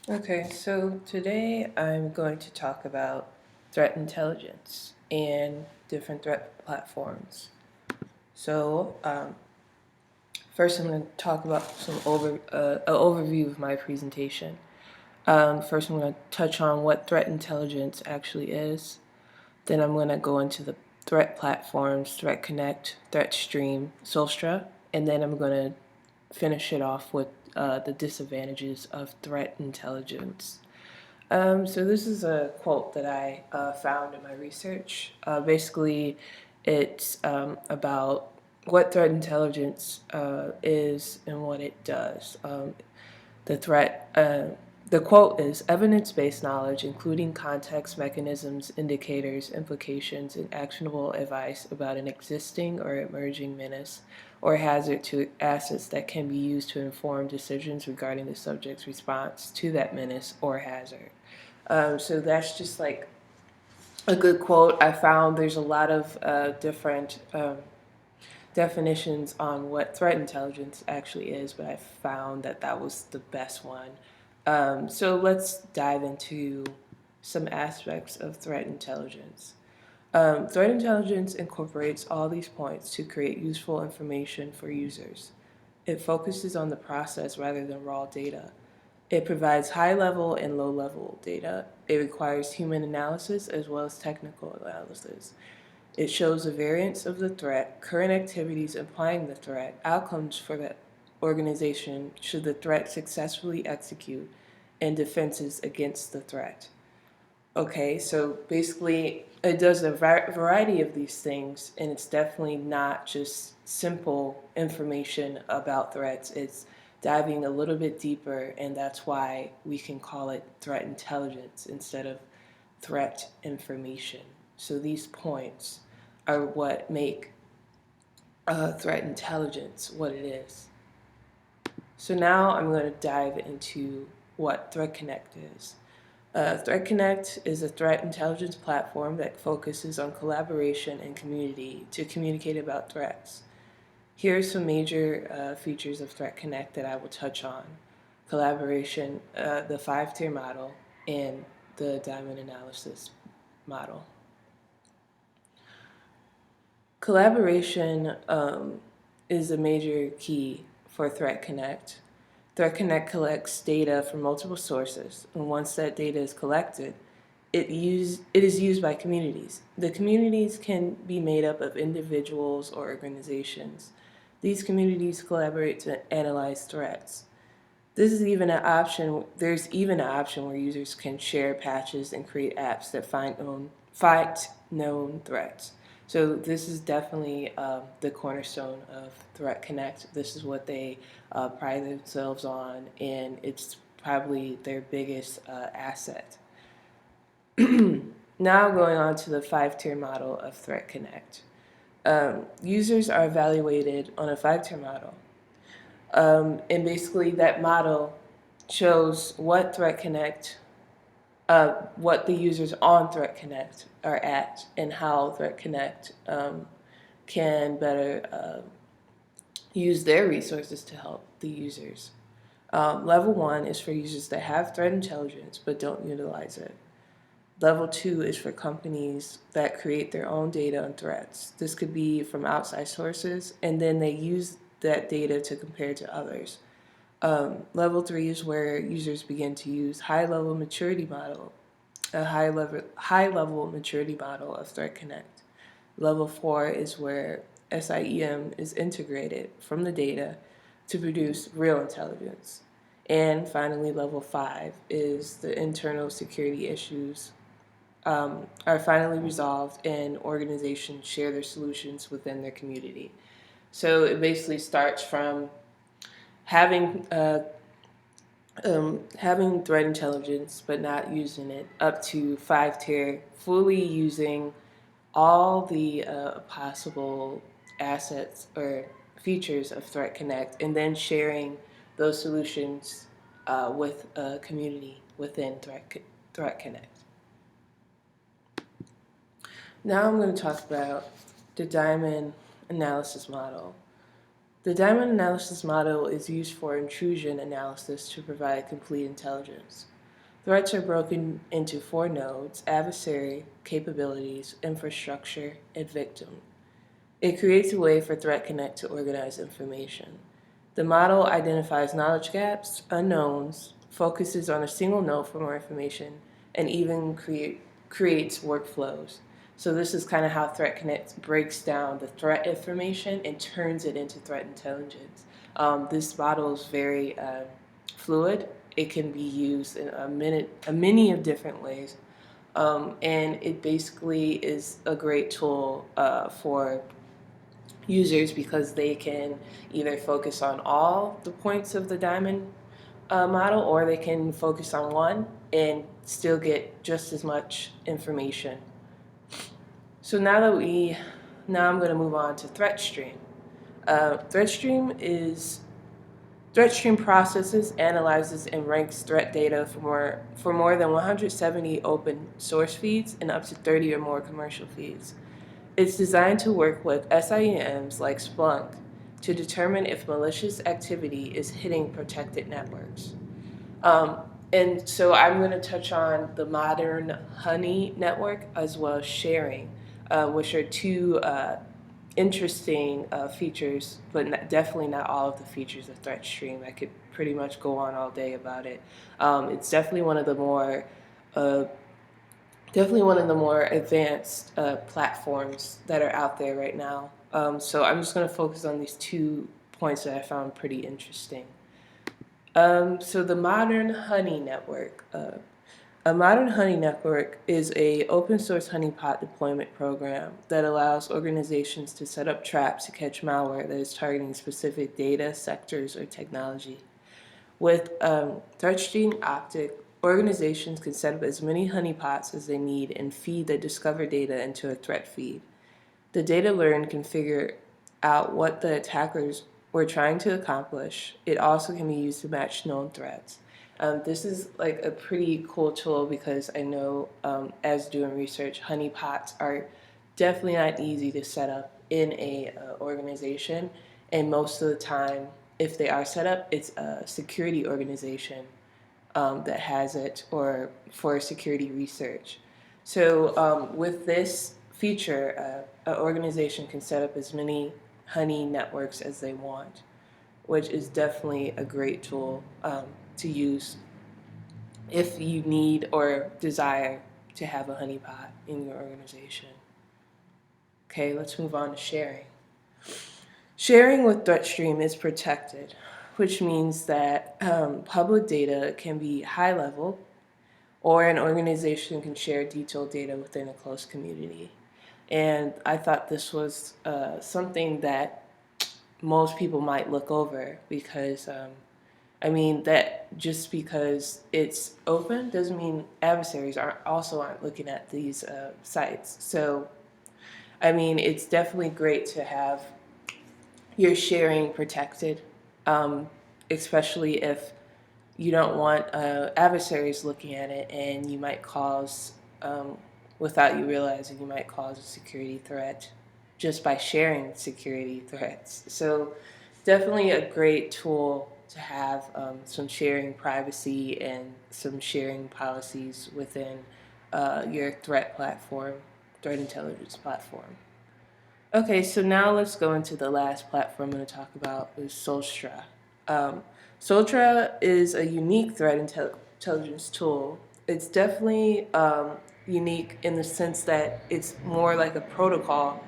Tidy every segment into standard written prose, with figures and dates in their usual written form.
Okay, so today I'm going to talk about threat intelligence and different threat platforms. So, first I'm going to talk about an overview of my presentation. First, I'm going to touch on what threat intelligence actually is. Then I'm going to go into the threat platforms, Threat Connect, Threat Stream, Solstra, and then I'm going to finish it off with the disadvantages of threat intelligence. So this is a quote that I found in my research. Basically, it's about what threat intelligence is and what it does. The threat, the quote is evidence-based knowledge, including context, mechanisms, indicators, implications, and actionable advice about an existing or emerging menace or hazard to assets that can be used to inform decisions regarding the subject's response to that menace or hazard. So that's just like a good quote. I found there's a lot of different definitions on what threat intelligence actually is, but I found that that was the best one. So let's dive into some aspects of threat intelligence. Threat intelligence incorporates all these points to create useful information for users. It focuses on the process rather than raw data. It provides high level and low level data. It requires human analysis as well as technical analysis. It shows the variance of the threat, current activities implying the threat, outcomes for the organization should the threat successfully execute, and defenses against the threat. Okay, so basically, it does a variety of these things, and it's definitely not just simple information about threats. It's diving a little bit deeper, and that's why we can call it threat intelligence instead of threat information. So these points are what make threat intelligence what it is. So now I'm going to dive into what Threat Connect is. Threat Connect is a threat intelligence platform that focuses on collaboration and community to communicate about threats. Here are some major features of Threat Connect that I will touch on: collaboration, the 5-tier model, and the diamond analysis model. Collaboration is a major key for Threat Connect. Threat Connect collects data from multiple sources, and once that data is collected, it is used by communities. The communities can be made up of individuals or organizations. These communities collaborate to analyze threats. This is even an option. There's even an option where users can share patches and create apps that fight known threats. So this is definitely the cornerstone of Threat Connect. This is what they pride themselves on, and it's probably their biggest asset. Now going on to the 5-tier model of Threat Connect. Users are evaluated on a 5-tier model. And basically that model shows what what the users on Threat Connect are at, and how Threat Connect can better use their resources to help the users. Level 1 is for users that have threat intelligence but don't utilize it. Level 2 is for companies that create their own data on threats. This could be from outside sources, and then they use that data to compare to others. Level 3 is where users begin to use a high level maturity model of Threat Connect. Level 4 is where SIEM is integrated from the data to produce real intelligence. And finally, level 5 is the internal security issues are finally resolved, and organizations share their solutions within their community. So it basically starts from having having threat intelligence but not using it, up to 5-tier, fully using all the possible assets or features of Threat Connect, and then sharing those solutions with a community within Threat Connect. Now I'm going to talk about the diamond analysis model. The diamond analysis model is used for intrusion analysis to provide complete intelligence. Threats are broken into four nodes: adversary, capabilities, infrastructure, and victim. It creates a way for Threat Connect to organize information. The model identifies knowledge gaps, unknowns, focuses on a single node for more information, and even creates workflows. So this is kind of how Threat Connect breaks down the threat information and turns it into threat intelligence. This model is very fluid. It can be used in a many of different ways, and it basically is a great tool for users because they can either focus on all the points of the diamond model, or they can focus on one and still get just as much information. So now I'm going to move on to ThreatStream. ThreatStream processes, analyzes, and ranks threat data for more than 170 open source feeds and up to 30 or more commercial feeds. It's designed to work with SIEMs like Splunk to determine if malicious activity is hitting protected networks. Um, and so I'm going to touch on the modern Honey network as well as sharing, which are two interesting features, but definitely not all of the features of ThreatStream. I could pretty much go on all day about it. It's uh, definitely one of the more advanced platforms that are out there right now. So I'm just going to focus on these 2 points that I found pretty interesting. So the Modern Honey Network. A Modern Honey Network is a open source honeypot deployment program that allows organizations to set up traps to catch malware that is targeting specific data, sectors, or technology. With ThreatStream Optic, organizations can set up as many honeypots as they need and feed the discovered data into a threat feed. The data learned can figure out what the attackers were trying to accomplish. It also can be used to match known threats. This is like a pretty cool tool because I know, as doing research, honeypots are definitely not easy to set up in a organization, and most of the time, if they are set up, it's a security organization that has it, or for security research. So with this feature, an organization can set up as many honey networks as they want, which is definitely a great tool to use if you need or desire to have a honeypot in your organization. Okay, let's move on to sharing. Sharing with ThreatStream is protected, which means that public data can be high level, or an organization can share detailed data within a close community. And I thought this was something that most people might look over because, that just because it's open doesn't mean adversaries aren't looking at these sites. So, it's definitely great to have your sharing protected, especially if you don't want adversaries looking at it, and you might cause, without you realizing, you might cause a security threat just by sharing security threats. So definitely a great tool to have some sharing privacy and some sharing policies within your threat intelligence platform. Okay, so now let's go into the last platform I'm going to talk about is Solstra. Um, Solstra is a unique intelligence tool. It's definitely unique in the sense that it's more like a protocol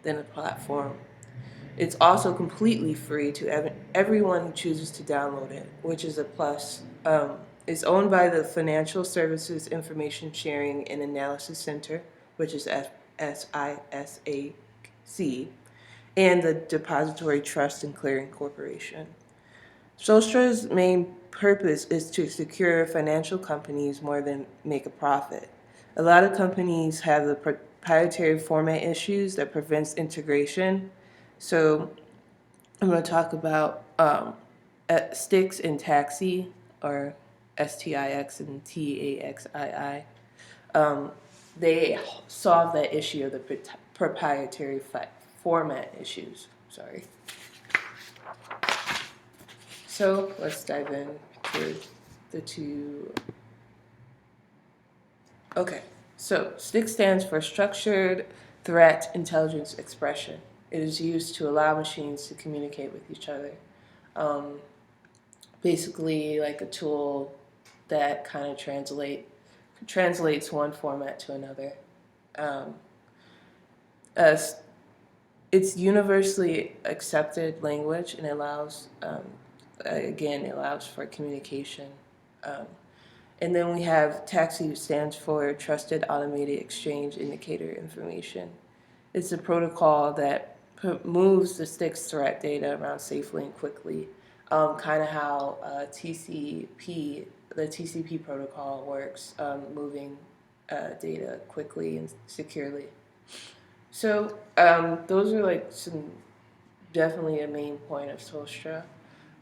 than a platform. It's also completely free to everyone who chooses to download it, which is a plus. It's owned by the Financial Services Information Sharing and Analysis Center, which is SISAC, and the Depository Trust and Clearing Corporation. Solstra's main purpose is to secure financial companies more than make a profit. A lot of companies have the proprietary format issues that prevents integration. So I'm going to talk about STIX and Taxi, or STIX and TAXII. They solve that issue of the proprietary format issues. Sorry. So let's dive into the two Okay, so STIC stands for Structured Threat Intelligence Expression. It is used to allow machines to communicate with each other. Um, Basically, like a tool that kind of translates one format to another. Um, uh, it's universally accepted language and allows, again, it allows for communication. Um, And then we have TAXI, stands for Trusted Automated Exchange Indicator Information. It's a protocol that moves the STIX threat data around safely and quickly, kind of how the TCP protocol works, moving data quickly and securely. So those are like some definitely a main point of Telstra.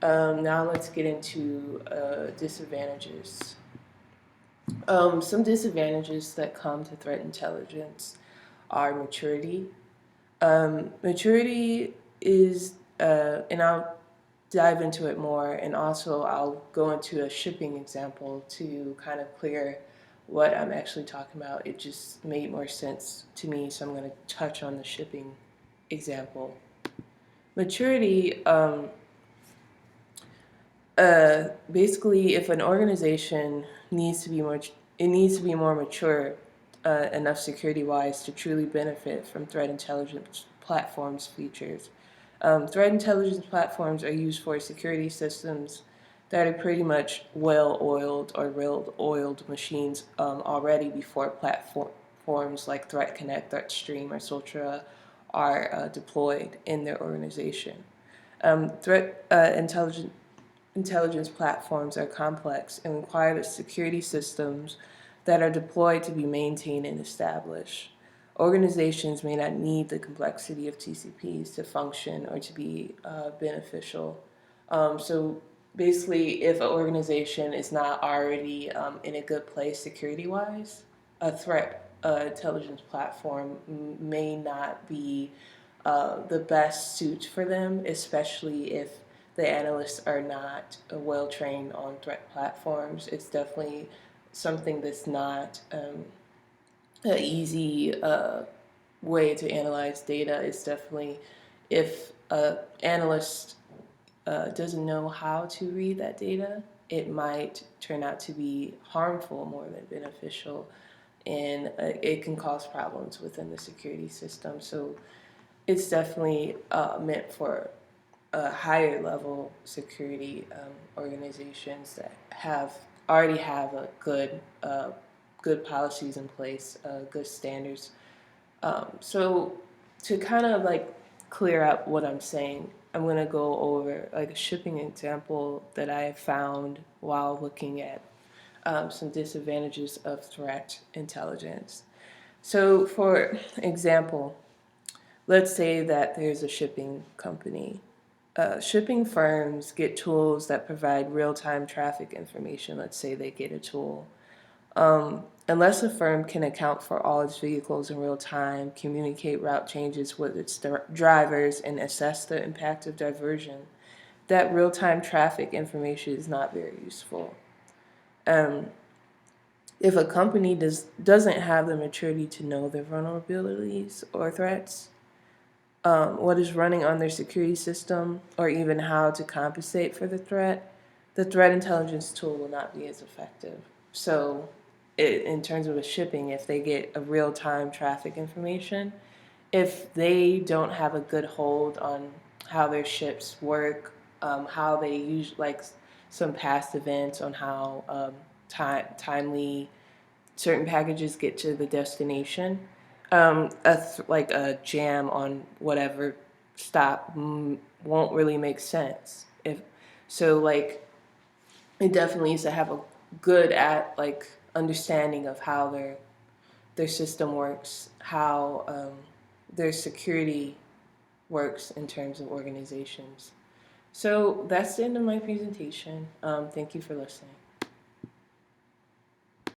Now let's get into disadvantages. Some disadvantages that come to threat intelligence are maturity. Maturity is, and I'll dive into it more, and also I'll go into a shipping example to kind of clear what I'm actually talking about. It just made more sense to me, so I'm going to touch on the shipping example. Maturity, basically, if an organization needs to be more, it needs to be more mature enough security-wise to truly benefit from threat intelligence platforms features. Threat intelligence platforms are used for security systems that are pretty much well-oiled or well-oiled machines already before platforms like Threat Connect, ThreatStream, or Sultra are deployed in their organization. Threat intelligence platforms are complex and require the security systems that are deployed to be maintained and established. Organizations may not need the complexity of TCPs to function or to be beneficial. So basically, if an organization is not already in a good place security wise, a threat intelligence platform may not be the best suit for them, especially if the analysts are not well trained on threat platforms. It's definitely something that's not an easy way to analyze data. It's definitely if an analyst doesn't know how to read that data, it might turn out to be harmful more than beneficial, and it can cause problems within the security system. So it's definitely meant for higher level security organizations that already have a good policies in place, good standards. So to kind of like clear up what I'm saying, I'm gonna go over like a shipping example that I found while looking at some disadvantages of threat intelligence. So for example, let's say that there's a shipping company. Shipping firms get tools that provide real time traffic information. Let's say they get a tool. Unless a firm can account for all its vehicles in real time, communicate route changes with its drivers, and assess the impact of diversion, that real time traffic information is not very useful. Um, if a company doesn't have the maturity to know their vulnerabilities or threats, what is running on their security system, or even how to compensate for the threat intelligence tool will not be as effective. So, in terms of a shipping, if they get a real time traffic information, if they don't have a good hold on how their ships work, how they use like some past events on how timely certain packages get to the destination, like a jam on whatever stop won't really make sense. If so, like it definitely needs to have a good at like understanding of how their system works, how their security works in terms of organizations. So that's the end of my presentation. Thank you for listening.